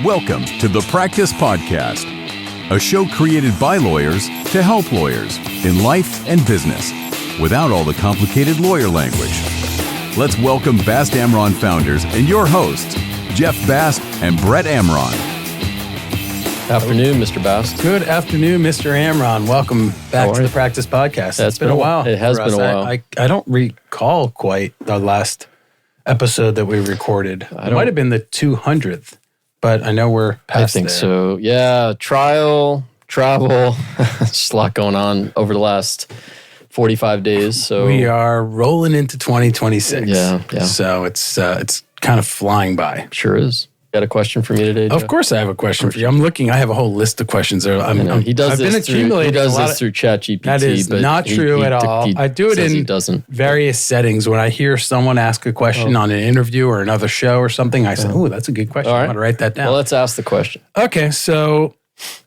Welcome to the Practice Podcast, a show created by lawyers to help lawyers in life and business without all the complicated lawyer language. Let's welcome Bast Amron founders and your hosts, Jeff Bast and Brett Amron. Afternoon, Mr. Bast. Good afternoon, Mr. Amron. Welcome back to the Practice Podcast. It's been a while. It has been a while. I don't recall quite the last episode that we recorded. It might have been the 200th, but I know we're past I think there. so. Yeah, travel. Just a lot going on over the last 45 days. So we are rolling into 2026. Yeah. So it's kind of flying by. Sure is. Got a question for me today, Jeff? Of course I have a question for you. I'm looking. I have a whole list of questions there. He does this through ChatGPT. That is not true at all. I do it in various settings. When I hear someone ask a question on an interview or another show or something, I say, oh, that's a good question. All right. I want to write that down. Well, let's ask the question. Okay, so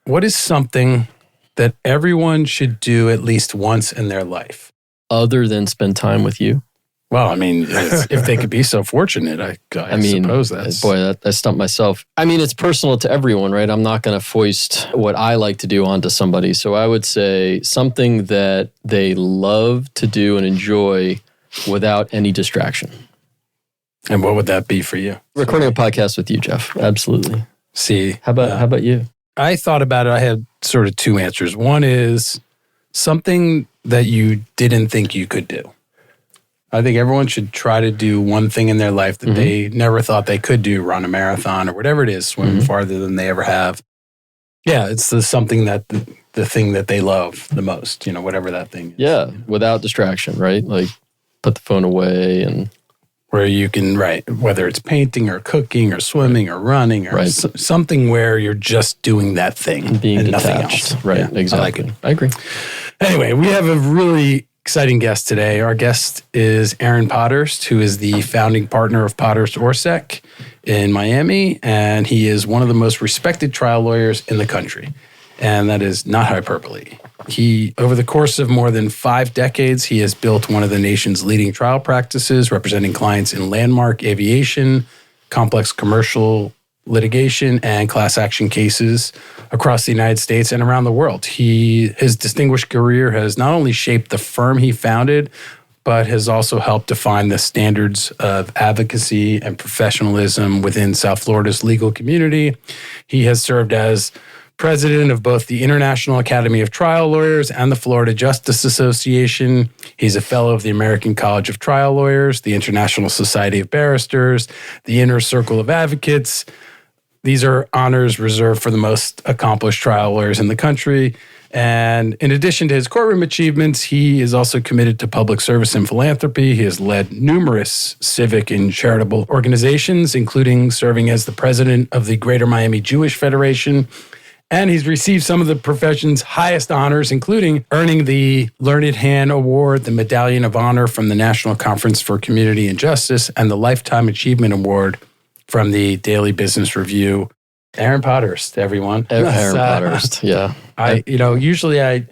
what is something that everyone should do at least once in their life? Other than spend time with you? Well, I mean, if they could be so fortunate, I suppose that's... Boy, that stumped myself. I mean, it's personal to everyone, right? I'm not going to foist what I like to do onto somebody. So I would say something that they love to do and enjoy without any distraction. And what would that be for you? Recording a podcast with you, Jeff. Absolutely. See. How about you? I thought about it. I had sort of two answers. One is something that you didn't think you could do. I think everyone should try to do one thing in their life that they never thought they could do, run a marathon or whatever it is, swim farther than they ever have. Yeah, it's something that the thing that they love the most, whatever that thing is. Yeah, without distraction, right? Like put the phone away and... Where you can, whether it's painting or cooking or swimming or running or something where you're just doing that thing being and detached. Nothing else. Right, yeah, exactly. I like it. I agree. Anyway, we have a really exciting guest today. Our guest is Aaron Podhurst, who is the founding partner of Podhurst Orszek in Miami, and he is one of the most respected trial lawyers in the country. And that is not hyperbole. Over the course of more than 5 decades, he has built one of the nation's leading trial practices, representing clients in landmark aviation, complex commercial litigation, and class action cases across the United States and around the world. His distinguished career has not only shaped the firm he founded, but has also helped define the standards of advocacy and professionalism within South Florida's legal community. He has served as president of both the International Academy of Trial Lawyers and the Florida Justice Association. He's a fellow of the American College of Trial Lawyers, the International Society of Barristers, the Inner Circle of Advocates. These are honors reserved for the most accomplished trial lawyers in the country. And in addition to his courtroom achievements, he is also committed to public service and philanthropy. He has led numerous civic and charitable organizations, including serving as the president of the Greater Miami Jewish Federation. And he's received some of the profession's highest honors, including earning the Learned Hand Award, the Medallion of Honor from the National Conference for Community and Justice, and the Lifetime Achievement Award from the Daily Business Review. Aaron Podhurst, everyone. Aaron Podhurst, yeah. Usually I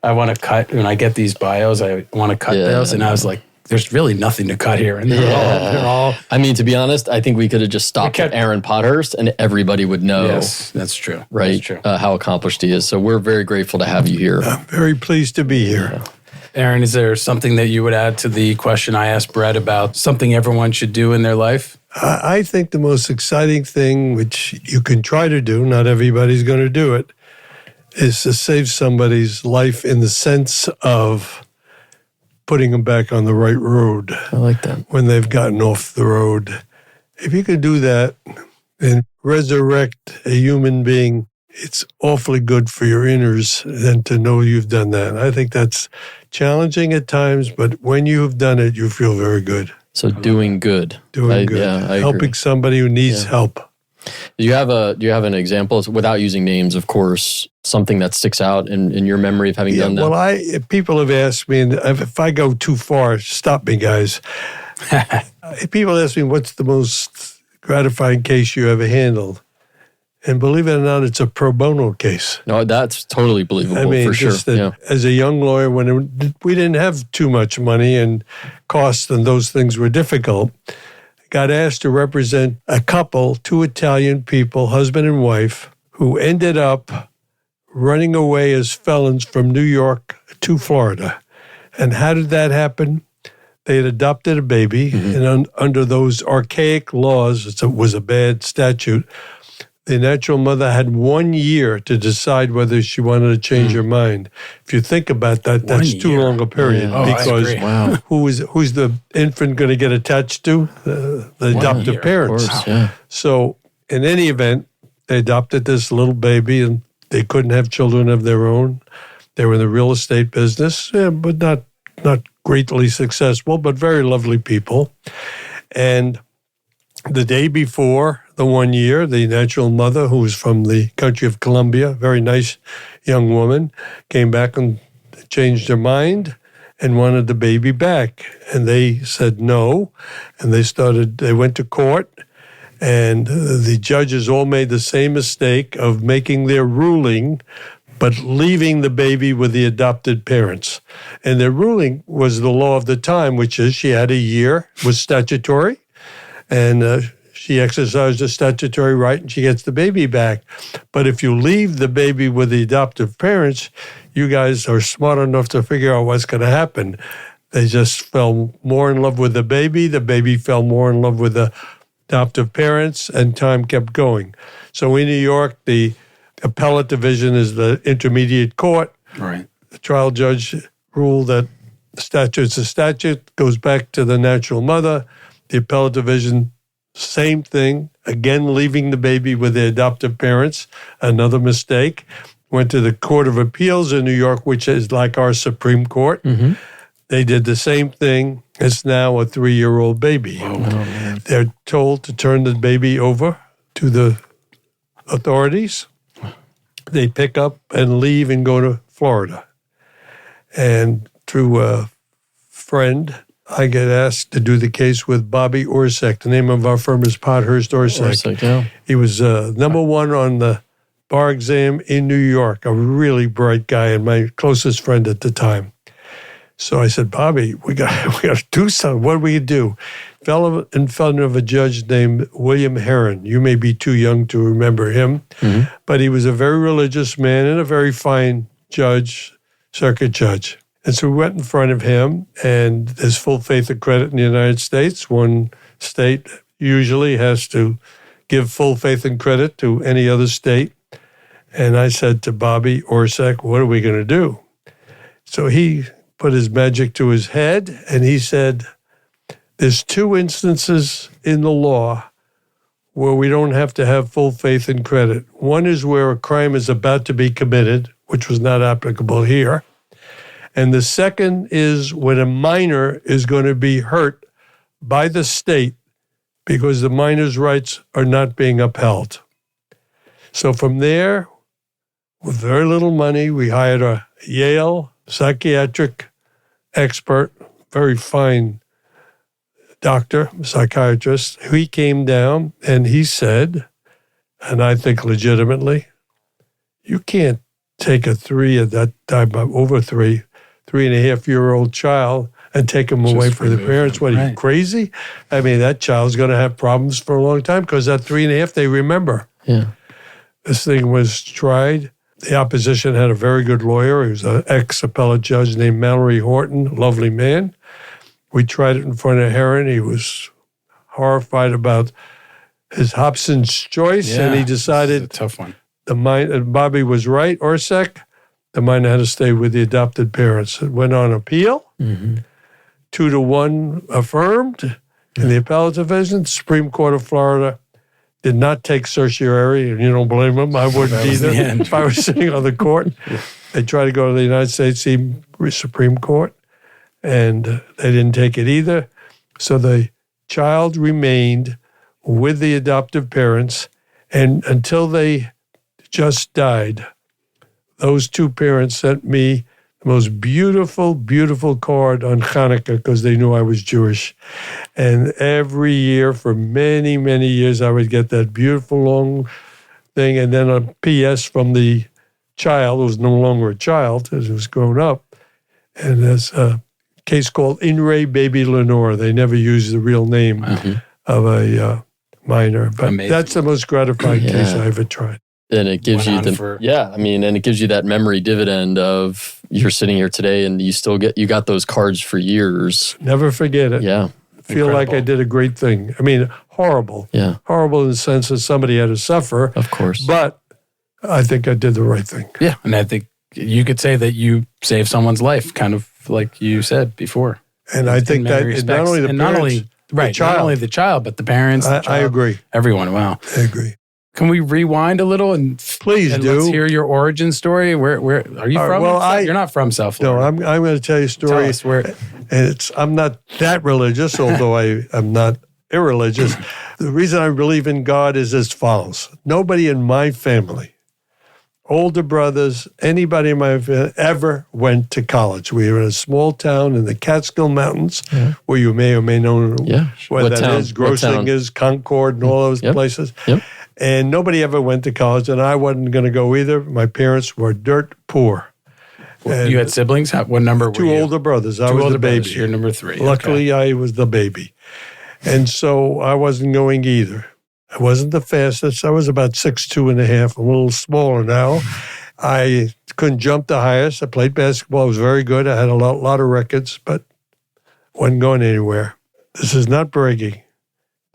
want to cut, when I get these bios, I want to cut those, and I was like, there's really nothing to cut here. And they're all... I mean, to be honest, I think we could have just stopped at Aaron Podhurst and everybody would know. Yes, that's true. Right? That's true. How accomplished he is. So we're very grateful to have you here. I'm very pleased to be here. Yeah. Aaron, is there something that you would add to the question I asked Brett about something everyone should do in their life? I think the most exciting thing, which you can try to do, not everybody's going to do it, is to save somebody's life in the sense of putting them back on the right road. I like that. When they've gotten off the road. If you could do that and resurrect a human being, it's awfully good for your inners than to know you've done that. I think that's challenging at times, but when you've done it, you feel very good. So doing good. Doing good. Yeah, I helping agree. Somebody who needs help. Do you have an example, without using names, of course, something that sticks out in your memory of having done that? Well, people have asked me, and if I go too far, stop me, guys. People ask me, what's the most gratifying case you ever handled? And believe it or not, it's a pro bono case. No, that's totally believable, for sure. As a young lawyer, when we didn't have too much money and costs and those things were difficult, got asked to represent a couple, two Italian people, husband and wife, who ended up running away as felons from New York to Florida. And how did that happen? They had adopted a baby, and under those archaic laws, it was a bad statute, the natural mother had 1 year to decide whether she wanted to change her mind. If you think about that, that's too long a period. Yeah. Because who's the infant going to get attached to? The adoptive parents. Of course, yeah. So in any event, they adopted this little baby, and they couldn't have children of their own. They were in the real estate business, but not greatly successful, but very lovely people. And the day before the 1 year, the natural mother, who was from the country of Colombia, very nice young woman, came back and changed her mind and wanted the baby back. And they said no. And they went to court, and the judges all made the same mistake of making their ruling, but leaving the baby with the adopted parents. And their ruling was the law of the time, which is she had a year, was statutory, and she exercised a statutory right and she gets the baby back. But if you leave the baby with the adoptive parents, you guys are smart enough to figure out what's going to happen. They just fell more in love with the baby fell more in love with the adoptive parents, and time kept going. So in New York, the appellate division is the intermediate court. Right. The trial judge ruled that the statute's a statute, goes back to the natural mother. The appellate division, same thing, again leaving the baby with the adoptive parents, another mistake. Went to the Court of Appeals in New York, which is like our Supreme Court. They did the same thing. It's now a 3-year-old baby. They're told to turn the baby over to the authorities. They pick up and leave and go to Florida. And through a friend, I get asked to do the case with Bobby Orsak. The name of our firm is Podhurst Orsak. He was number one on the bar exam in New York, a really bright guy and my closest friend at the time. So I said, Bobby, we got to do something. What do we do? Fell in front of a judge named William Herron. You may be too young to remember him, but he was a very religious man and a very fine judge, circuit judge. And so we went in front of him, and there's full faith and credit in the United States. One state usually has to give full faith and credit to any other state. And I said to Bobby Orsak, what are we going to do? So he put his magic to his head, and he said, there's 2 instances in the law where we don't have to have full faith and credit. One is where a crime is about to be committed, which was not applicable here. And the second is when a minor is going to be hurt by the state because the minor's rights are not being upheld. So from there, with very little money, we hired a Yale psychiatric expert, very fine doctor, psychiatrist. He came down and he said, and I think legitimately, you can't take a 3.5-year-old child and take him away from the parents. What, are you crazy? I mean, that child's going to have problems for a long time because at 3.5, they remember. Yeah. This thing was tried. The opposition had a very good lawyer. He was an ex-appellate judge named Mallory Horton, lovely man. We tried it in front of Herron. He was horrified about his Hobson's choice, and he decided it's a tough one. And Bobby was right, Orsak. The minor had to stay with the adopted parents. It went on appeal, 2-1 affirmed in the appellate division. Supreme Court of Florida did not take certiorari, and you don't blame them. I wouldn't either if I was sitting on the court. They tried to go to the United States Supreme Court, and they didn't take it either. So the child remained with the adoptive parents, and until they just died, those 2 parents sent me the most beautiful, beautiful card on Hanukkah because they knew I was Jewish. And every year for many, many years, I would get that beautiful long thing and then a P.S. from the child, who was no longer a child, as he was grown up. And there's a case called In Re Baby Lenore. They never used the real name minor. But Amazing. that's the most gratifying case I ever tried. And it gives you and it gives you that memory dividend of you're sitting here today and you got those cards for years. Never forget it. Yeah. Feel like I did a great thing. I mean, horrible. Yeah. Horrible in the sense that somebody had to suffer. Of course. But I think I did the right thing. Yeah. And I think you could say that you saved someone's life, kind of like you said before. And I think that not only the parents, not only the child, but the parents. I agree. Everyone. Wow. I agree. Can we rewind a little and please do? Let's hear your origin story. Where are you from? Well, you're not from South Florida. No, I'm going to tell you a story. Tell us where. And I'm not that religious, although I'm not irreligious. The reason I believe in God is as follows: nobody in my family, older brothers, anybody in my family ever went to college. We were in a small town in the Catskill Mountains, where you may or may know where that is. Grossinger's, Concord, and all those places. Yep. And nobody ever went to college, and I wasn't going to go either. My parents were dirt poor. And you had siblings? What number were you? Two older brothers. I was the baby. You're number 3. Luckily, I was the baby. And so I wasn't going either. I wasn't the fastest. I was about 6'2.5". I'm a little smaller now. I couldn't jump the highest. I played basketball. I was very good. I had a lot of records, but wasn't going anywhere. This is not bragging.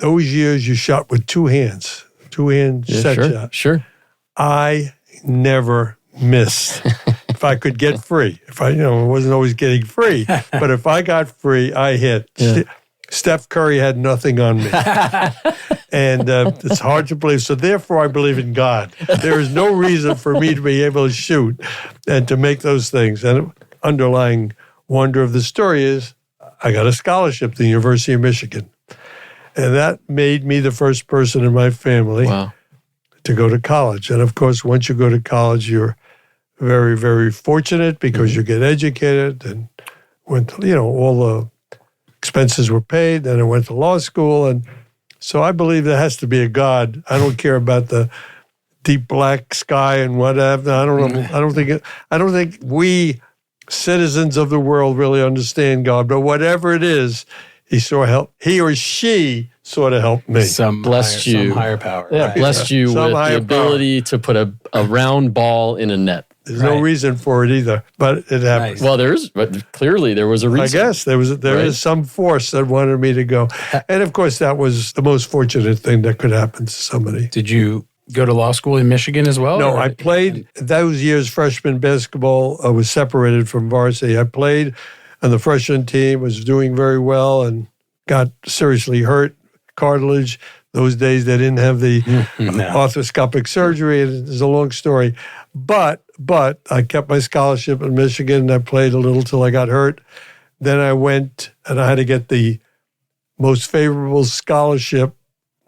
Those years you shot with 2 hands. 2-hand set shot. Sure. I never missed. If I could get free. If I wasn't always getting free. But if I got free, I hit. Yeah. Steph Curry had nothing on me. And it's hard to believe. So therefore, I believe in God. There is no reason for me to be able to shoot and to make those things. And underlying wonder of the story is I got a scholarship to the University of Michigan. And that made me the first person in my family to go to college. And of course, once you go to college, you're very, very fortunate because you get educated and went to, all the expenses were paid. Then I went to law school. And so I believe there has to be a God. I don't care about the deep black sky and whatever. I don't know. I don't think we citizens of the world really understand God, but whatever it is, he or she sort of helped me. Some higher power. Yeah, blessed you with the ability to put a round ball in a net. There's no reason for it either, but it happened. Nice. Well, but clearly there was a reason. I guess there is some force that wanted me to go. And of course, that was the most fortunate thing that could happen to somebody. Did you go to law school in Michigan as well? No, I played those years freshman basketball. I was separated from varsity. I played on the freshman team, was doing very well, and got seriously hurt, cartilage. Those days they didn't have the arthroscopic surgery. It's a long story. But I kept my scholarship in Michigan, and I played a little till I got hurt. Then I went, and I had to get the most favorable scholarship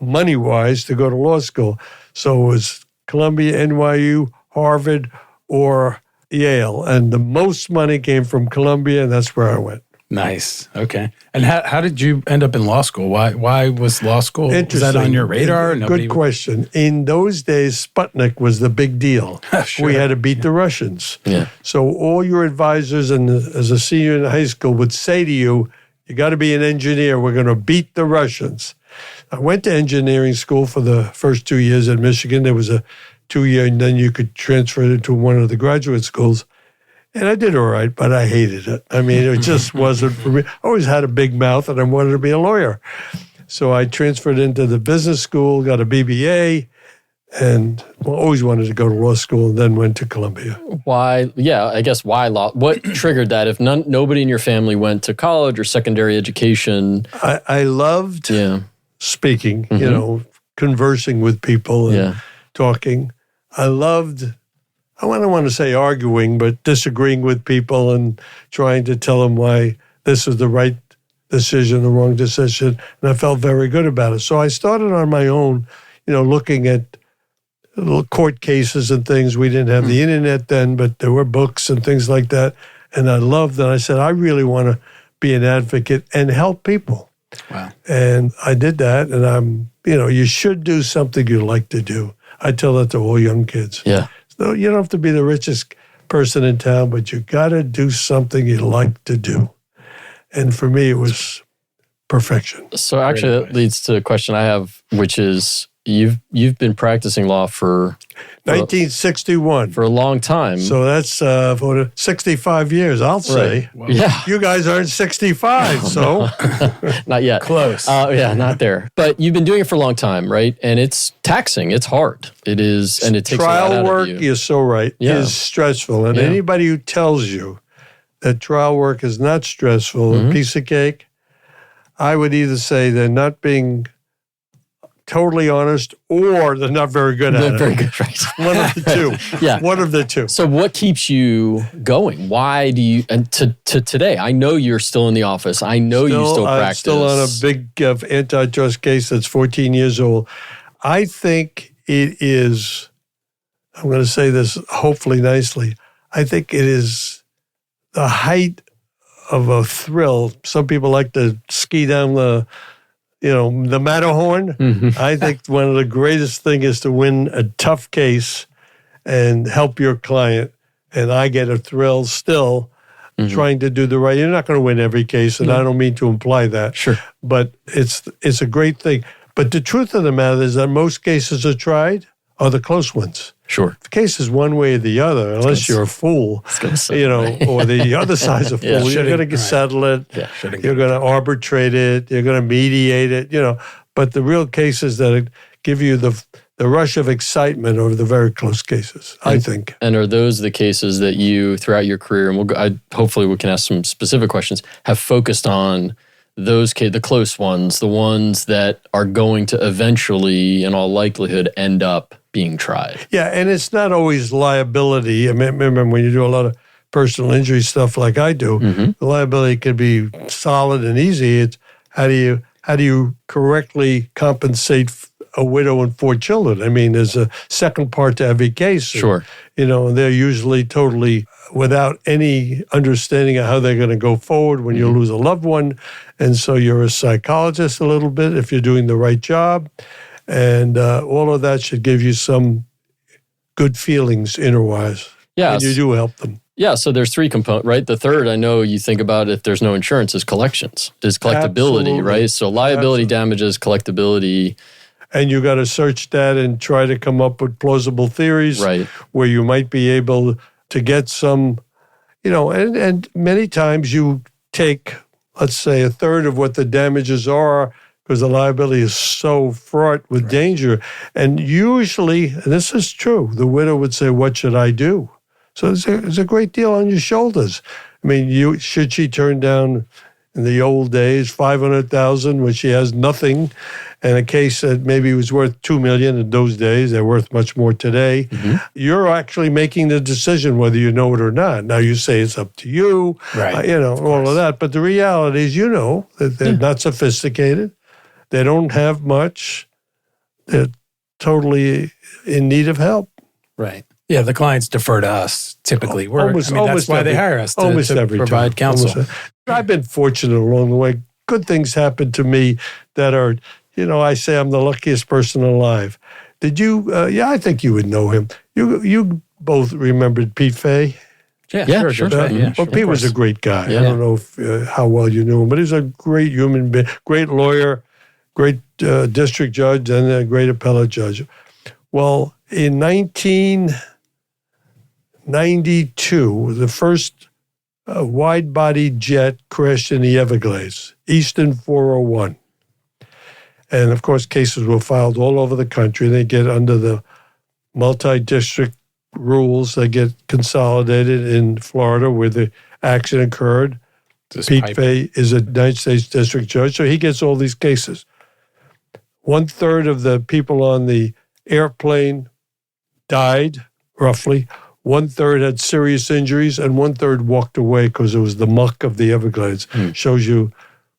money-wise to go to law school. So it was Columbia, NYU, Harvard, or Yale. And the most money came from Columbia, and that's where I went. Nice. Okay. And how did you end up in law school? Why was law school? Was that on your radar? Good question. In those days, Sputnik was the big deal. Sure. We had to beat the Russians. Yeah. So all your advisors as a senior in high school would say to you, you got to be an engineer. We're going to beat the Russians. I went to engineering school for the first 2 years at Michigan. There was a 2-year, and then you could transfer it to one of the graduate schools. And I did all right, but I hated it. I mean, it just wasn't for me. I always had a big mouth, and I wanted to be a lawyer. So I transferred into the business school, got a BBA, and always wanted to go to law school, and then went to Columbia. Why? Yeah, I guess why law? What triggered that? If nobody in your family went to college or secondary education? I loved speaking, conversing with people and talking. I don't want to say arguing, but disagreeing with people and trying to tell them why this was the right decision, the wrong decision. And I felt very good about it. So I started on my own, looking at little court cases and things. We didn't have the internet then, but there were books and things like that. And I loved that. I said, I really want to be an advocate and help people. Wow. And I did that. And you should do something you like to do. I tell that to all young kids. Yeah. So you don't have to be the richest person in town, but you got to do something you like to do. And for me, it was perfection. So actually, that leads to a question I have, which is you've been practicing law for 1961. For a long time. So that's for 65 years, I'll say. Right. Well, yeah. You guys aren't 65, so. Not yet. Close. Yeah, not there. But you've been doing it for a long time, right? And it's taxing. It's hard. It is, and it takes a lot trial out work, of you. you're so right, is stressful. And anybody who tells you that trial work is not stressful, a piece of cake, I would either say they're not being totally honest, or they're not very good at it. Very good, right? One of the two. Yeah. One of the two. So what keeps you going? Why do you, and to today, I know you're still in the office. I know you still practice. I'm still on a big antitrust case that's 14 years old. I think it is, I'm going to say this hopefully nicely, I think it is the height of a thrill. Some people like to ski down the Matterhorn. I think one of the greatest things is to win a tough case and help your client. And I get a thrill still trying to do the right. You're not going to win every case, and I don't mean to imply that. Sure. But it's a great thing. But the truth of the matter is that most cases are tried are the close ones. Sure. The case is one way or the other, unless you're a fool, or the other side's a fool. You're going to settle it. Yeah, you're going to arbitrate it. You're going to mediate it. But the real cases that give you the rush of excitement are the very close cases, I think. And are those the cases that you, throughout your career, and hopefully we can ask some specific questions, have focused on those the close ones, the ones that are going to eventually, in all likelihood, end up being tried? Yeah, and it's not always liability. I mean, remember, when you do a lot of personal injury stuff like I do, the liability can be solid and easy. It's how do you correctly compensate a widow and 4 children? I mean, there's a second part to every case. Sure. And they're usually totally without any understanding of how they're going to go forward when you lose a loved one. And so you're a psychologist a little bit if you're doing the right job. And all of that should give you some good feelings inner-wise. Yeah. And you do help them. Yeah, so there's 3 components, right? The third, I know you think about if there's no insurance, is collections, is collectability, Absolutely. right? So liability damages, collectability. And you got to search that and try to come up with plausible theories where you might be able to get some, and many times you take, let's say, a third of what the damages are because the liability is so fraught with danger. And usually, and this is true, the widow would say, what should I do? So there's a great deal on your shoulders. I mean, should she turn down, in the old days, $500,000 when she has nothing, and a case that maybe was worth $2 million in those days, they're worth much more today. You're actually making the decision whether you know it or not. Now you say it's up to you, all of that. But the reality is, that they're not sophisticated. They don't have much. They're totally in need of help. Right. Yeah, the clients defer to us typically. That's why they hire us to provide counsel. I've been fortunate along the way. Good things happen to me that are, I say I'm the luckiest person alive. Did you? I think you would know him. You both remembered Pete Fay? Yeah, sure. Well, Pete was a great guy. Yeah. I don't know how well you knew him, but he's a great human being, great lawyer, great district judge, and a great appellate judge. Well, in 1992, the first wide-body jet crashed in the Everglades, Eastern 401. And, of course, cases were filed all over the country. They get under the multi-district rules. They get consolidated in Florida where the accident occurred. Pete Fay is a United States district judge, so he gets all these cases. 1/3 of the people on the airplane died, roughly. 1/3 had serious injuries, and 1/3 walked away because it was the muck of the Everglades. Shows you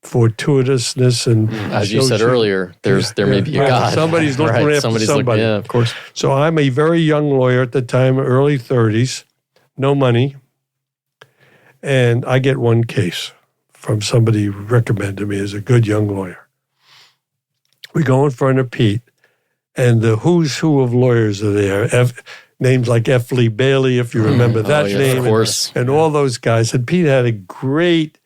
fortuitousness, and as you said earlier, there may be a God. Somebody's looking after somebody. Yeah, of course. So I'm a very young lawyer at the time, early 30s, no money, and I get one case from somebody who recommended me as a good young lawyer. We go in front of Pete, and the who's who of lawyers are there. Names like F. Lee Bailey, if you remember that name, of course. and all those guys. And Pete had a great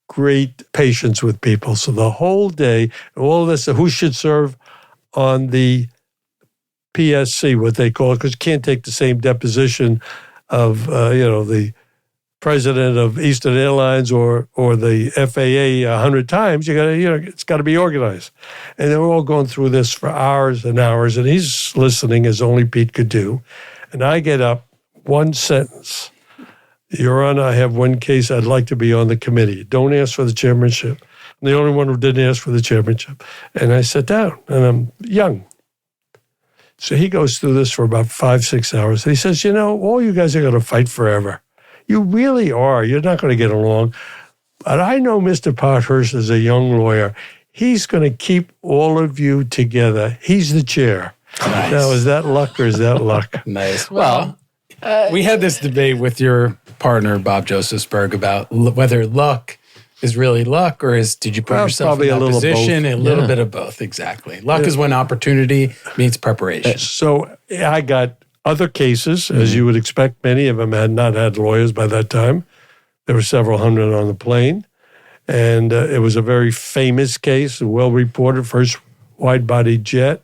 great patience with people. So the whole day, all of this, who should serve on the PSC, what they call it, because you can't take the same deposition of, the president of Eastern Airlines or the FAA 100 times. It's got to be organized. And they were all going through this for hours and hours, and he's listening as only Pete could do. And I get up, one sentence. Your Honor, I have one case. I'd like to be on the committee. Don't ask for the chairmanship. I'm the only one who didn't ask for the chairmanship. And I sat down, and I'm young. So he goes through this for about 5-6 hours. And he says, all you guys are going to fight forever. You really are. You're not going to get along. But I know Mr. Podhurst is a young lawyer. He's going to keep all of you together. He's the chair. Nice. Now, is that luck or is that luck? Nice. Well, we had this debate with your partner, Bob Josephsberg, about whether luck is really luck or did you put yourself in that position? A little bit of both, exactly. Luck is when opportunity meets preparation. So I got other cases, as you would expect. Many of them had not had lawyers by that time. There were several hundred on the plane. And it was a very famous case, well-reported, first wide-body jet.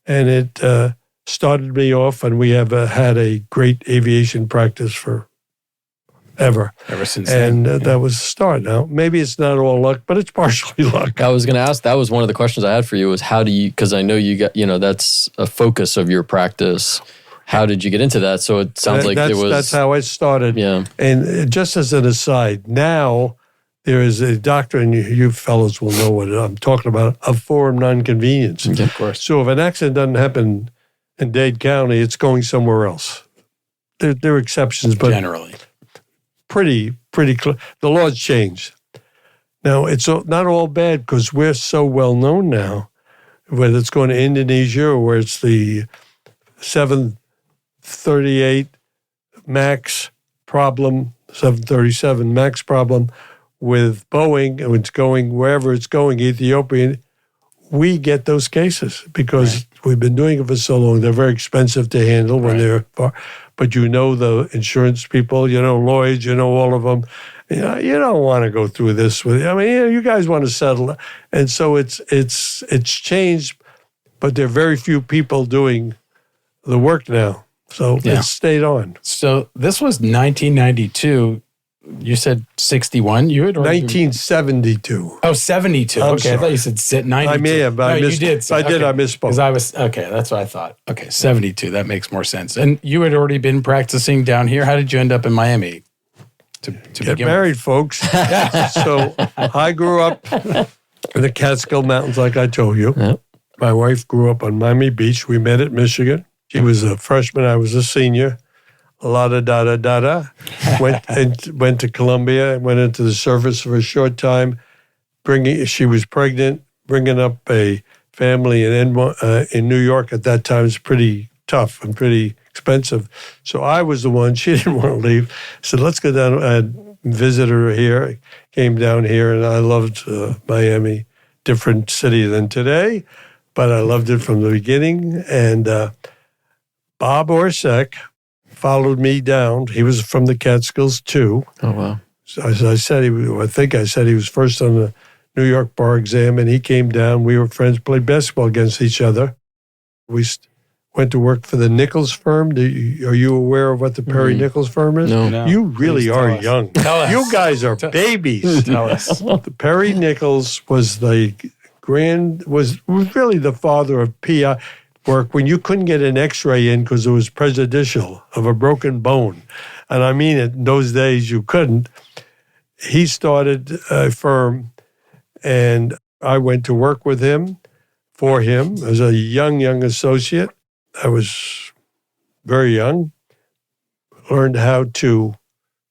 And it started me off, and we have had a great aviation practice ever since then. And that was the start. Now, maybe it's not all luck, but it's partially luck. I was going to ask, that was one of the questions I had for you, was how do you, because I know you got, that's a focus of your practice. How did you get into that? So it sounds like it was... That's how I started. Yeah. And just as an aside, now there is a doctrine, you fellows will know what I'm talking about, of forum nonconvenience. Okay, of course. So if an accident doesn't happen in Dade County, it's going somewhere else. There are exceptions, but... Generally. Pretty clear. The law's changed. Now, it's not all bad because we're so well known now, whether it's going to Indonesia or where it's the 738 MAX problem, 737 MAX problem with Boeing, and it's going wherever it's going, Ethiopia. We get those cases because we've been doing it for so long. They're very expensive to handle when they're far. But the insurance people, Lloyd's, all of them. You don't want to go through this with. You guys want to settle, and so it's changed. But there are very few people doing the work now, so it's stayed on. So this was 1992. You said 61. You had 1972. Oh, 72. Okay, sorry. I thought you said 92. I may have. You did. I did. I misspoke. That's what I thought. Okay, 72. That makes more sense. And you had already been practicing down here. How did you end up in Miami? To get married, folks. So I grew up in the Catskills Mountains, like I told you. Yep. My wife grew up on Miami Beach. We met at Michigan. She was a freshman. I was a senior. La-da-da-da-da-da. Went to Columbia, went into the service for a short time. She was pregnant, bringing up a family in New York at that time was pretty tough and pretty expensive. So I was the one, she didn't want to leave. I said, let's go down. I had visited her here, came down here, and I loved Miami. Different city than today, but I loved it from the beginning. And Bob Orsak followed me down. He was from the Catskills too. Oh, wow. So as I said, he was first on the New York bar exam, and he came down. We were friends, played basketball against each other. We went to work for the Nichols firm. Are you aware of what the Perry Nichols firm is? No. You really are young. Tell us. You guys are babies. Tell us. The Perry Nichols was really the father of PI work when you couldn't get an x-ray in because it was prejudicial of a broken bone. And I mean it, in those days you couldn't. He started a firm, and I went to work with him, for him, as a young associate. I was very young, learned how to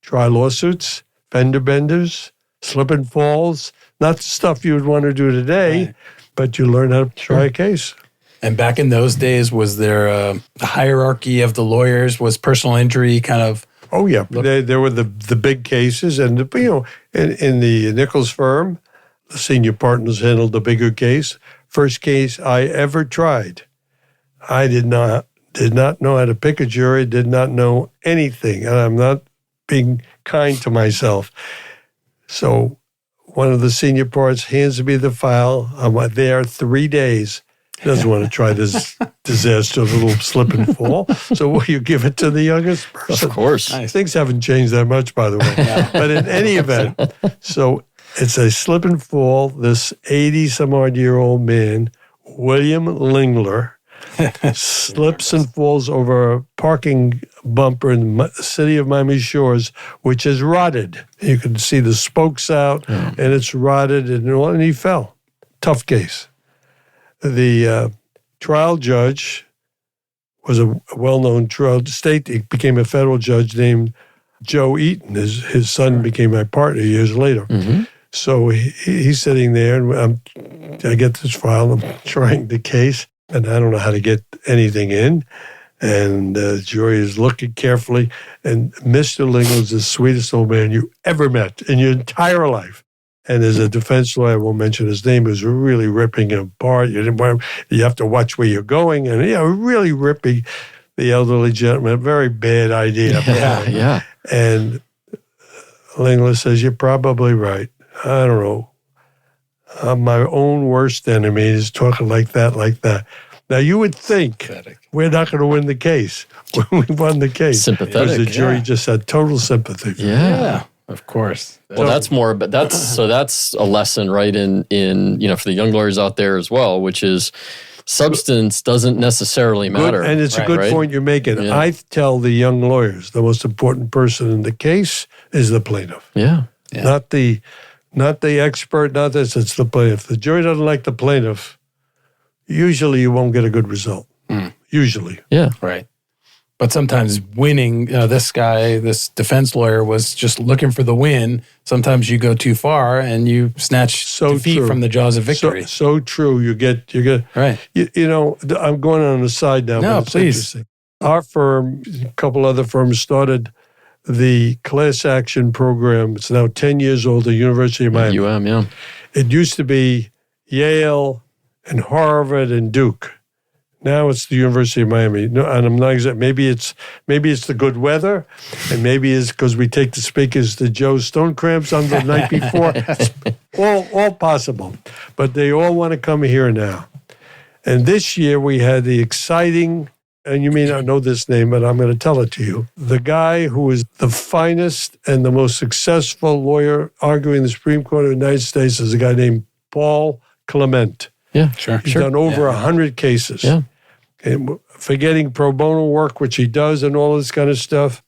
try lawsuits, fender benders, slip and falls, not the stuff you would want to do today, but you learn how to try a case. And back in those days, was there a hierarchy of the lawyers? Was personal injury kind of... Oh, yeah. There were the big cases. And, in the Nichols firm, the senior partners handled the bigger case. First case I ever tried, I did not know how to pick a jury, did not know anything. And I'm not being kind to myself. So one of the senior parts hands me the file. I'm there 3 days. He doesn't want to try this disaster of a little slip and fall. So will you give it to the youngest person? Of course. Nice. Things haven't changed that much, by the way. But in any event, so it's a slip and fall. This 80-some-odd-year-old man, William Lingler, slips and falls over a parking bumper in the city of Miami Shores, which is rotted. You can see the spokes out, and it's rotted, and he fell. Tough case. The trial judge was a well-known trial state. He became a federal judge named Joe Eaton. His son became my partner years later. Mm-hmm. So he's sitting there, and I get this file. I'm trying the case, and I don't know how to get anything in. And the jury is looking carefully, and Mr. Lingler is the sweetest old man you ever met in your entire life. And as a defense lawyer, I won't mention his name, was really ripping him apart. You have to watch where you're going. And, really ripping the elderly gentleman. Very bad idea. Yeah. And Lingler says, you're probably right. I don't know. I'm my own worst enemy is talking like that. Now, you would think we're not going to win the case when we won the case. Sympathetic. Because the jury just had total sympathy for Yeah. Of course. Well, that's more, but that's a lesson, right? In for the young lawyers out there as well, which is substance doesn't necessarily matter. And it's a good point you're making. Yeah. I tell the young lawyers the most important person in the case is the plaintiff. Yeah. Not the expert, not this. It's the plaintiff. If the jury doesn't like the plaintiff, usually you won't get a good result. Usually. Yeah. Right. But sometimes winning, this defense lawyer was just looking for the win. Sometimes you go too far and you snatch defeat from the jaws of victory. So true. You get right. I'm going on the side now. No, but it's please. Interesting. Our firm, a couple other firms started the class action program. It's now 10 years old, the University of Miami. Yeah. It used to be Yale and Harvard and Duke. Now it's the University of Miami. No, and I'm not exact. Maybe it's the good weather, and maybe it's because we take the speakers to Joe Stonecramps on the night before. all possible. But they all want to come here now. And this year we had the exciting, and you may not know this name, but I'm going to tell it to you. The guy who is the finest and the most successful lawyer arguing the Supreme Court of the United States is a guy named Paul Clement. Yeah, sure. He's done over 100 cases. Yeah. And forgetting pro bono work, which he does, and all this kind of stuff.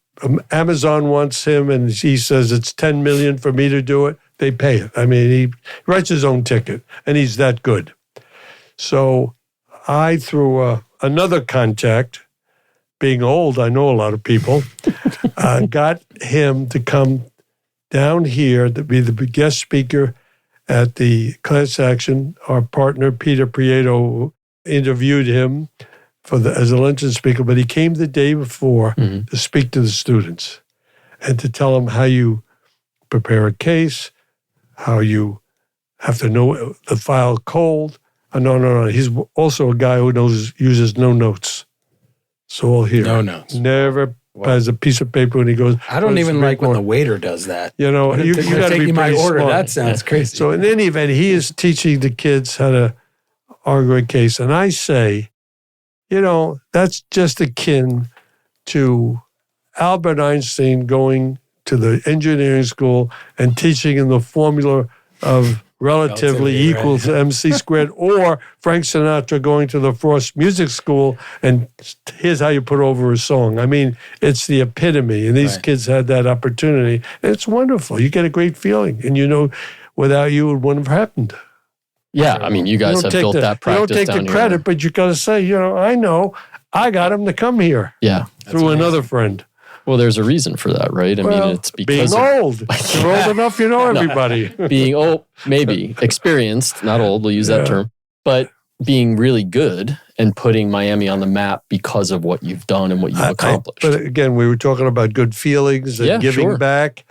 Amazon wants him, and he says it's $10 million for me to do it. They pay it. I mean, he writes his own ticket, and he's that good. So I, through another contact, being old, I know a lot of people, got him to come down here to be the guest speaker at the class action. Our partner, Peter Prieto, interviewed him as a luncheon speaker, but he came the day before to speak to the students and to tell them how you prepare a case, how you have to know the file cold. No. He's also a guy who uses no notes. It's all here. No notes. Never has a piece of paper when he goes. I don't even like when the waiter does that. You got to be my pretty order. smart. That sounds crazy. So in any event, he is teaching the kids how to argue a case. And I say, that's just akin to Albert Einstein going to the engineering school and teaching in the formula of relatively equal to MC squared, or Frank Sinatra going to the Frost Music School and here's how you put over a song. I mean, it's the epitome, and these kids had that opportunity. And it's wonderful. You get a great feeling, and without you, it wouldn't have happened. Yeah, I mean, you guys have built that practice down here. You don't take the credit, but you got to say, I know, I got him to come here. Yeah. Through another friend. Well, there's a reason for that, right? I mean, it's because being old. You're old enough, you know everybody. Being old, maybe experienced, not old. We'll use that term, but being really good and putting Miami on the map because of what you've done and what you've accomplished. But again, we were talking about good feelings and giving back.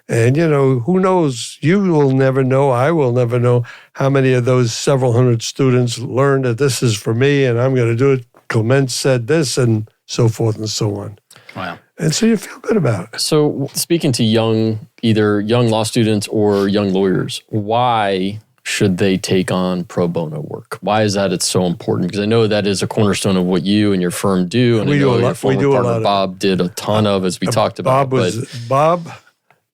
And, who knows? You will never know. I will never know how many of those several hundred students learned that this is for me and I'm going to do it. Clement said this and so forth and so on. Wow. And so you feel good about it. So speaking to either young law students or young lawyers, why should they take on pro bono work? Why is that it's so important? Because I know that is a cornerstone of what you and your firm do. And We I do know a your lot- former we do a partner lot of- Bob did a ton of, as we talked about. Bob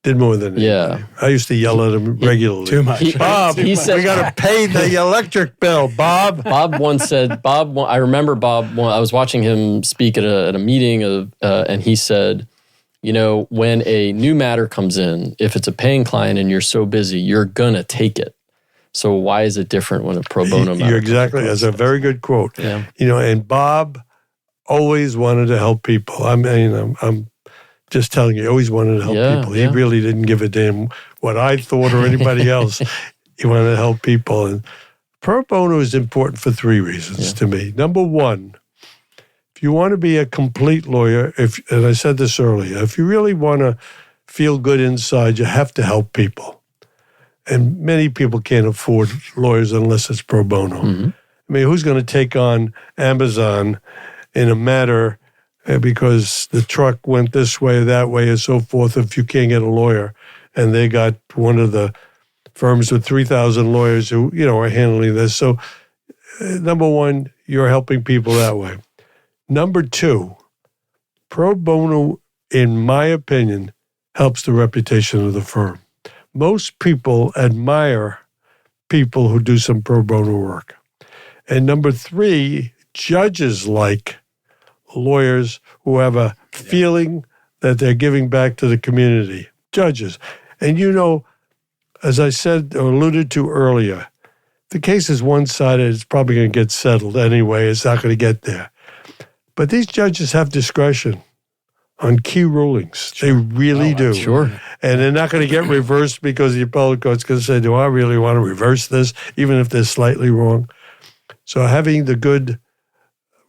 did more than Yeah. anybody. I used to yell at him regularly. Too much. Bob, he said- we got to pay the electric bill, Bob. Bob once said, I remember Bob, I was watching him speak at a meeting and he said, when a new matter comes in, if it's a paying client and you're so busy, you're going to take it. So why is it different when a pro bono matter You're comes exactly, across? that's a very good quote. Yeah. And Bob always wanted to help people. I'm just telling you, he always wanted to help people. He really didn't give a damn what I thought or anybody else. He wanted to help people. And pro bono is important for three reasons to me. Number one, if you want to be a complete lawyer, and I said this earlier, if you really want to feel good inside, you have to help people. And many people can't afford lawyers unless it's pro bono. Mm-hmm. I mean, who's going to take on Amazon in a matter because the truck went this way, that way, and so forth, if you can't get a lawyer? And they got one of the firms with 3,000 lawyers who, are handling this. So, number one, you're helping people that way. Number two, pro bono, in my opinion, helps the reputation of the firm. Most people admire people who do some pro bono work. And number three, judges like lawyers who have a feeling that they're giving back to the community. Judges. And as I said or alluded to earlier, the case is one-sided. It's probably going to get settled anyway. It's not going to get there. But these judges have discretion on key rulings. They really do. Sure. And they're not going to get reversed because the appellate court's going to say, do I really want to reverse this, even if they're slightly wrong? So having the good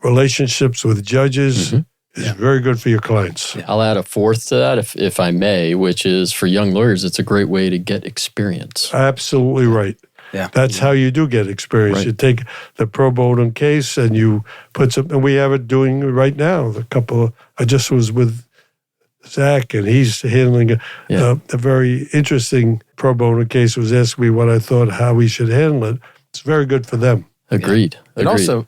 relationships with judges is very good for your clients. I'll add a fourth to that, if I may, which is for young lawyers, it's a great way to get experience. Absolutely right. Yeah. That's how you do get experience. Right. You take the pro bono case and you put some, and we have it doing right now. I just was with Zach and he's handling a very interesting pro bono case. Was asking me what I thought, how we should handle it. It's very good for them. Agreed. It also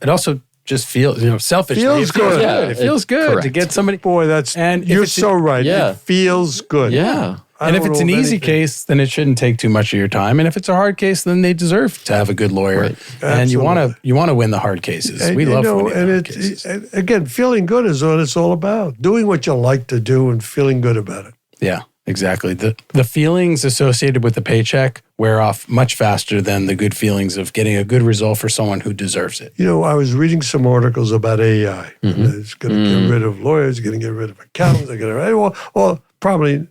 just feels, selfishly. Feels it feels good. good. It feels good Correct. to get somebody. Boy, you're if so right. Yeah. It feels good. Yeah. And if it's an easy anything. case, then it shouldn't take too much of your time. And if it's a hard case, then they deserve to have a good lawyer. Right. And you want to win the hard cases. And, we love winning and the hard cases. again, feeling good is what it's all about. Doing what you like to do and feeling good about it. Yeah, exactly. The feelings associated with the paycheck wear off much faster than the good feelings of getting a good result for someone who deserves it. I was reading some articles about AI. It's going to get rid of lawyers, going to get rid of accountants, they're going to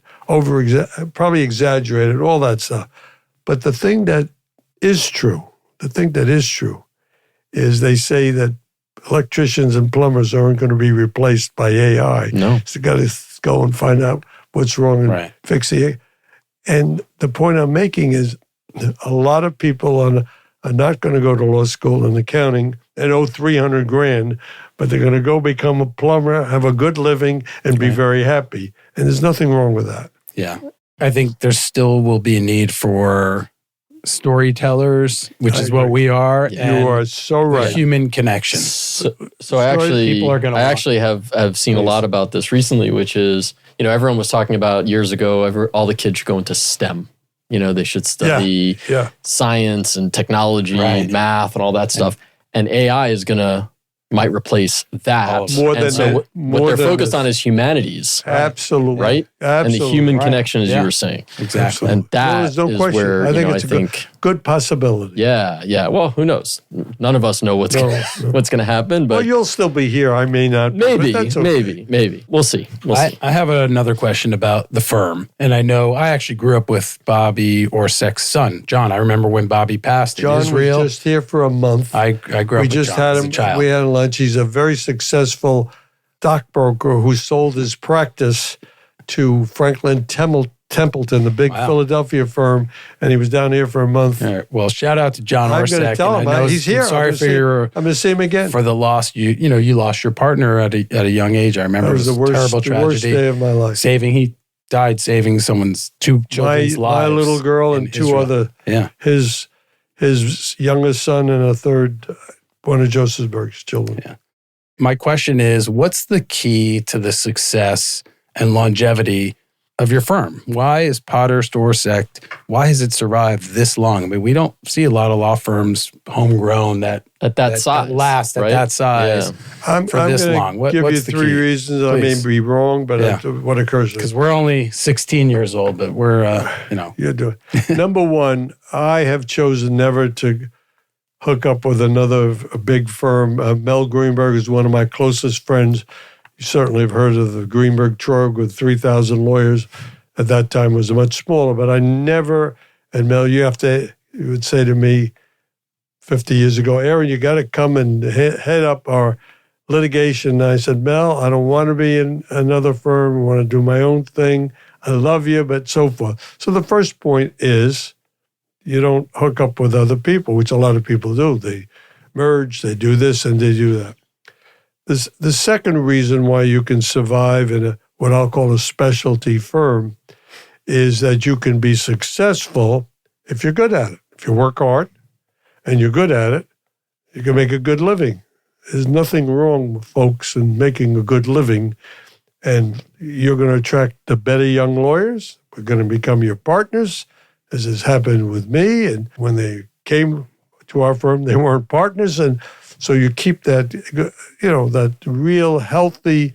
probably exaggerated, all that stuff. But the thing that is true is they say that electricians and plumbers aren't going to be replaced by AI. No. So you got to go and find out what's wrong and fix it. And the point I'm making is a lot of people are not going to go to law school in accounting and owe $300,000, but they're going to go become a plumber, have a good living, and be very happy. And there's nothing wrong with that. Yeah. I think there still will be a need for storytellers, which is what we are. You are so right. Human connection. So I actually have seen a lot about this recently, which is, everyone was talking about years ago, all the kids should go into STEM. They should study science and technology and math and all that stuff. And AI might replace that. What they're focused on is humanities. Absolutely. Right? Absolutely. And the human connection, as you were saying. Exactly. And that no is question. where I think I it's think good possibility. Yeah. Well, who knows? None of us know what's going to happen. But Well, you'll still be here. I may not. maybe, but that's okay. maybe. We'll see. I have another question about the firm. And I know I actually grew up with Bobby Orsek's son, John. I remember when Bobby passed in Israel. John was just here for a month. I grew up with John as a child. We had lunch. He's a very successful stockbroker who sold his practice to Franklin Templeton, the big Philadelphia firm, and he was down here for a month. All right. Well, shout out to John I'm Orsek. going to tell him. He's here. Sorry for I'm going to see him again. For the loss. You lost your partner at a young age. I remember that was it was terrible tragedy. The worst day of my life. He died saving someone's two children's lives. My little girl and two other. Yeah. His youngest son and a third, one of Josephsburg's children. Yeah. My question is, what's the key to the success and longevity of your firm? Why is Podhurst Orsek, why has it survived this long? I mean, we don't see a lot of law firms homegrown that size, last right? at that size for this long. Give you three reasons. Please. I may be wrong, but what occurs? Because we're only 16 years old, but we're, You're doing. Number one, I have chosen never to hook up with a big firm. Mel Greenberg is one of my closest friends. You certainly have heard of the Greenberg Trog with 3,000 lawyers. At that time, it was much smaller. But I never, and Mel, you would say to me 50 years ago, Aaron, you got to come and head up our litigation. And I said, Mel, I don't want to be in another firm. I want to do my own thing. I love you, but so forth. So the first point is you don't hook up with other people, which a lot of people do. They merge, they do this, and they do that. The second reason why you can survive in what I'll call a specialty firm is that you can be successful if you're good at it. If you work hard and you're good at it, you can make a good living. There's nothing wrong with folks in making a good living, and you're going to attract the better young lawyers. We're going to become your partners, as has happened with me. And when they came to our firm, they weren't partners, and so you keep that, that real healthy,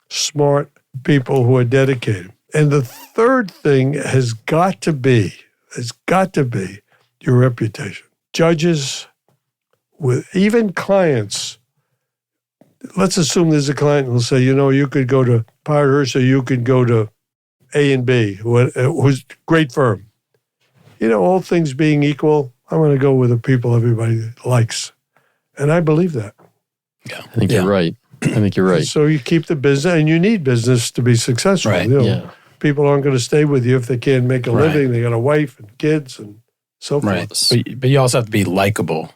smart people who are dedicated. And the third thing has got to be your reputation. Judges, even clients, let's assume there's a client who will say, you could go to Podhurst or you could go to A and B, who's a great firm. All things being equal, I'm going to go with the people everybody likes. And I believe that. Yeah, I think you're right. So you keep the business, and you need business to be successful. Right. People aren't going to stay with you if they can't make a living. They got a wife and kids and so forth. Right. But you also have to be likable.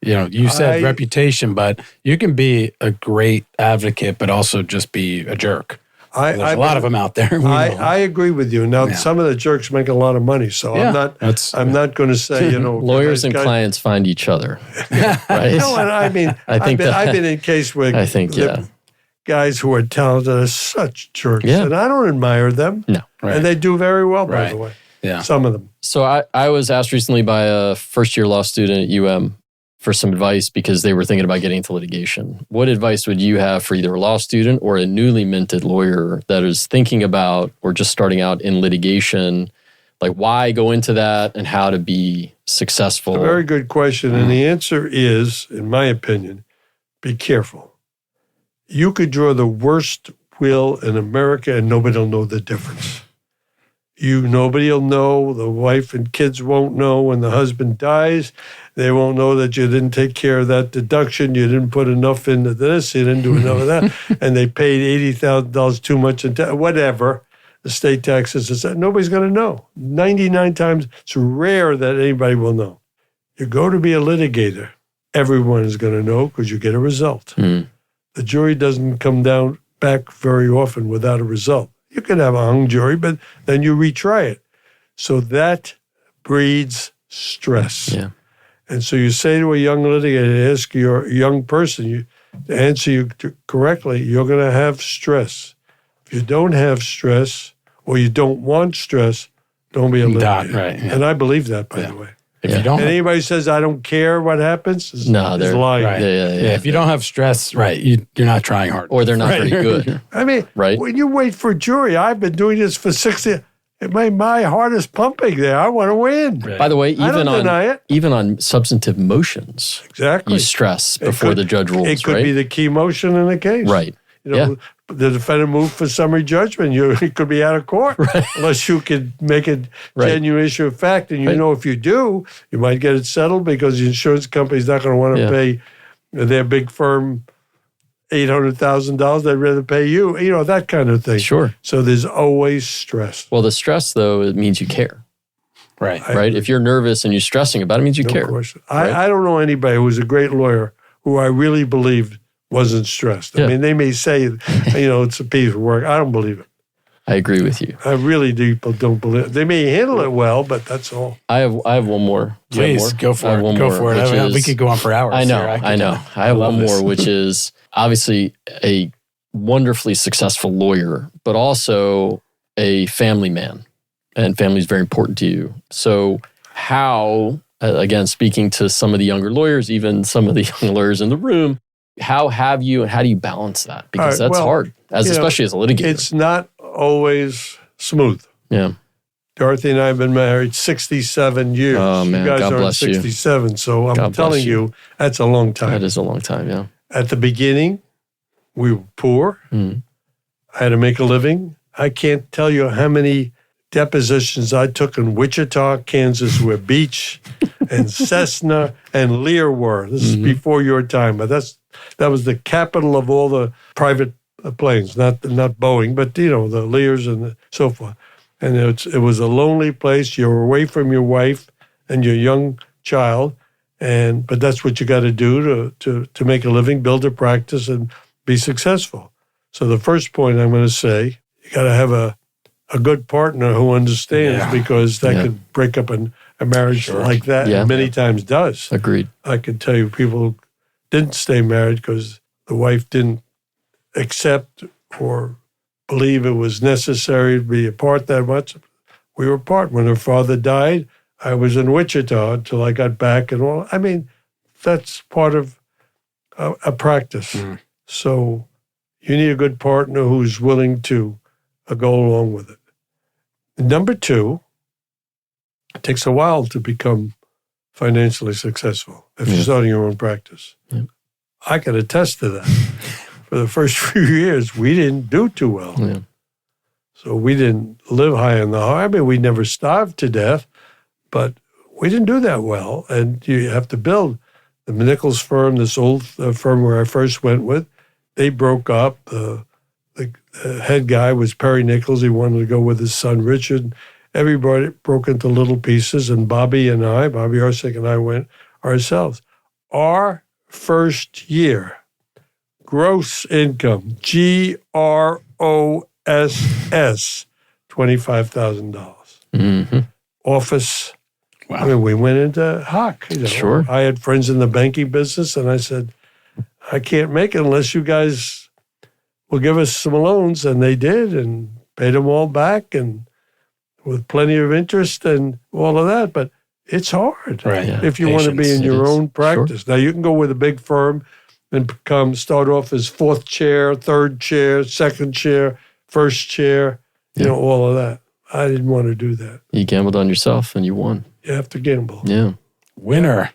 You said reputation, but you can be a great advocate, but also just be a jerk. There's a lot of them out there. I agree with you. Now, some of the jerks make a lot of money, so I'm not going to say, lawyers and clients find each other. Right? No, and I mean, I've been in case where guys who are talented are such jerks, and I don't admire them. No, and they do very well, by the way. Yeah, some of them. So I was asked recently by a first-year law student at UM for some advice because they were thinking about getting into litigation. What advice would you have for either a law student or a newly minted lawyer that is thinking about or just starting out in litigation? Like, why go into that and how to be successful? A very good question. And the answer is, in my opinion, be careful. You could draw the worst will in America and nobody will know the difference. Nobody will know. The wife and kids won't know when the husband dies. They won't know that you didn't take care of that deduction. You didn't put enough into this. You didn't do enough of that. And they paid $80,000 too much in whatever. The state taxes. Nobody's going to know. 99 times, it's rare that anybody will know. You go to be a litigator, everyone is going to know because you get a result. The jury doesn't come down back very often without a result. You can have a hung jury, but then you retry it. So that breeds stress. Yeah. And so you say to a young litigator, ask your young person, to answer you correctly, you're going to have stress. If you don't have stress or you don't want stress, don't be a litigator. Right, yeah. And I believe that, by the way. If you don't, and anybody says, I don't care what happens, they're lying. Right. Yeah. If you don't have stress, you're not trying hard. Or they're not very good. I mean, when you wait for a jury, I've been doing this for 60 years. My heart is pumping there. I want to win. Right. By the way, even on substantive motions, exactly, you stress before the judge rules. It could be the key motion in the case. Right. The defendant moved for summary judgment. It could be out of court unless you could make a genuine issue of fact. And if you do, you might get it settled because the insurance company's not going to want to pay their big firm $800,000, they'd rather pay you, that kind of thing. Sure. So there's always stress. Well, the stress, though, it means you care, Right. right? If you're nervous and you're stressing about it, it means you care. Question. Right? I don't know anybody who was a great lawyer who I really believed wasn't stressed. Yeah. I mean, they may say, it's a piece of work. I don't believe it. I agree with you. I really don't believe it. They may handle it well, but that's all. I have one more. Do you have Please, more? go for I have it. one Go more, for it. which We is- could go on for hours. I know. here. I know. I have love one more, this. which is obviously a wonderfully successful lawyer, but also a family man. And family is very important to you. So how, again, speaking to some of the younger lawyers, even some of the young lawyers in the room, how have you and how do you balance that? Because All right, that's well, hard, especially as a litigator. It's not always smooth. Yeah. Dorothy and I have been married 67 years. Oh, man. You guys God aren't bless you. 67, so I'm God bless telling you. you, that's a long time. That is a long time, yeah. At the beginning, we were poor. Mm. I had to make a living. I can't tell you how many depositions I took in Wichita, Kansas, where Beach and Cessna and Lear were. This is before your time, but that was the capital of all the private planes, not Boeing, but the Lears and so forth. And it was a lonely place. You were away from your wife and your young child, but that's what you got to do to make a living, build a practice, and be successful. So the first point I'm going to say, you got to have a good partner who understands, because that could break up a marriage like that, and many times does. Agreed. I can tell you people didn't stay married because the wife didn't accept or believe it was necessary to be apart that much. We were apart. When her father died, I was in Wichita until I got back and all. I mean, that's part of a practice. So you need a good partner who's willing to go along with it. Number two, it takes a while to become financially successful if you're starting your own practice. Yeah. I can attest to that. For the first few years, we didn't do too well. Yeah. So we didn't live high in the heart. I mean, we never starved to death, but we didn't do that well. And you have to build. The Nichols firm, this old firm where I first went with, they broke up. The head guy was Perry Nichols. He wanted to go with his son, Richard. Everybody broke into little pieces, and Bobby Orsick and I went ourselves. Our first year, gross income, GROSS, $25,000. Office. Wow. I mean, we went into hock. Sure. I had friends in the banking business, and I said, I can't make it unless you guys will give us some loans. And they did, and paid them all back, and with plenty of interest and all of that. But it's hard if you want to be in your own practice. Sure. Now, you can go with a big firm and start off as fourth chair, third chair, second chair, first chair, all of that. I didn't want to do that. You gambled on yourself and you won. You have to gamble. Yeah. Winner.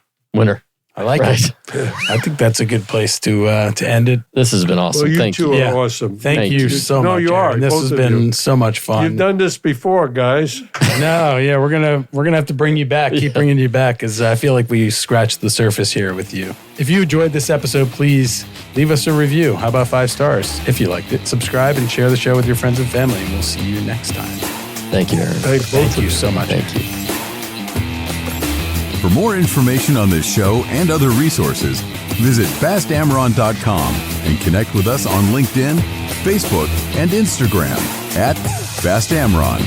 I like it. I think that's a good place to end it. This has been awesome. Well, you Thank two you. are awesome. Thank you so much. No, you are. Aaron. This Both has of been you. so much fun. You've done this before, guys. No, we're gonna have to bring you back. Keep bringing you back, because I feel like we scratched the surface here with you. If you enjoyed this episode, please leave us a review. How about 5 stars if you liked it? Subscribe and share the show with your friends and family, and we'll see you next time. Thank you, Aaron. Thank you so much. Thank you. For more information on this show and other resources, visit fastamron.com and connect with us on LinkedIn, Facebook, and Instagram @FastAmron.